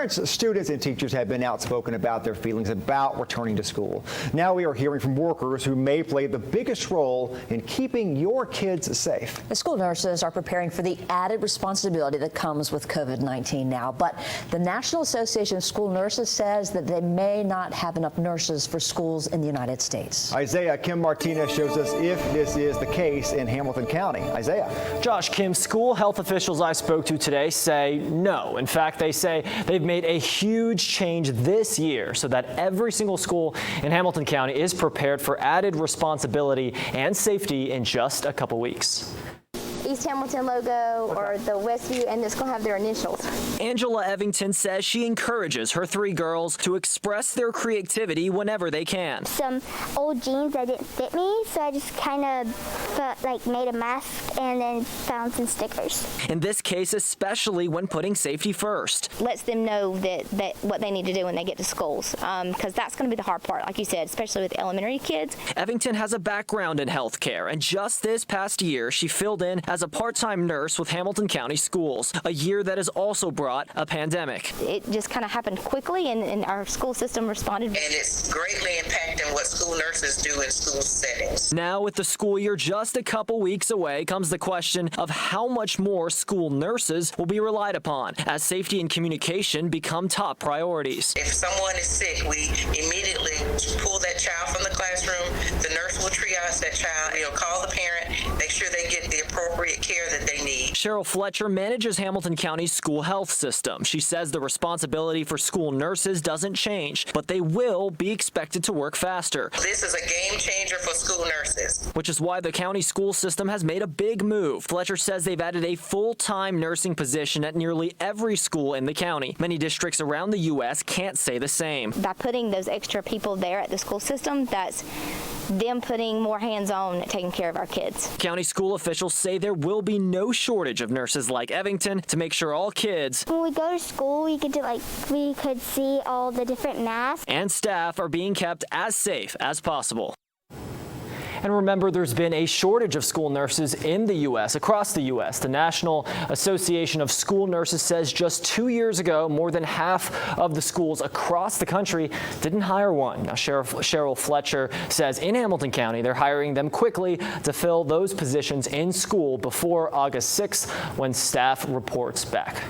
Parents, students, and teachers have been outspoken about their feelings about returning to school. Now we are hearing from workers who may play the biggest role in keeping your kids safe. The school nurses are preparing for the added responsibility that comes with COVID-19 now, but the National Association of School Nurses says that they may not have enough nurses for schools in the United States. Isaiah Kim Martinez shows us if this is the case in Hamilton County. Isaiah. Josh, Kim, school health officials I spoke to today say no. In fact, they say they've made a huge change this year so that every single school in Hamilton County is prepared for added responsibility and safety in just a couple weeks. East Hamilton logo or the Westview, and it's going to have their initials. Angela Evington says she encourages her 3 girls to express their creativity whenever they can. Some old jeans that didn't fit me, so I just kind of made a mask and then found some stickers. In this case, especially when putting safety first. Lets them know that what they need to do when they get to schools, because that's going to be the hard part, like you said, especially with elementary kids. Evington has a background in healthcare, and just this past year, she filled in as a part-time nurse with Hamilton County Schools, a year that has also brought a pandemic. It just kind of happened quickly, and our school system responded. And it's greatly impacting what school nurses do in school settings. Now, with the school year just a couple weeks away, comes the question of how much more school nurses will be relied upon as safety and communication become top priorities. If someone is sick, we immediately pull that child from the classroom. The nurse will triage that child, call the parent, make sure they get the appropriate care that they need. Cheryl Fletcher manages Hamilton County's school health system. She says the responsibility for school nurses doesn't change, but they will be expected to work faster. This is a game changer for school nurses. Which is why the county school system has made a big move. Fletcher says they've added a full-time nursing position at nearly every school in the county. Many districts around the U.S. can't say the same. By putting those extra people there at the school system, that's them putting more hands-on at taking care of our kids. County school officials say there will be no shortage of nurses like Evington to make sure all kids When we go to school, we could see all the different masks. and staff are being kept as safe as possible. And remember, there's been a shortage of school nurses in the U.S., across the U.S. The National Association of School Nurses says just 2 years ago, more than half of the schools across the country didn't hire one. Now, Cheryl Fletcher says in Hamilton County, they're hiring them quickly to fill those positions in school before August 6th when staff reports back.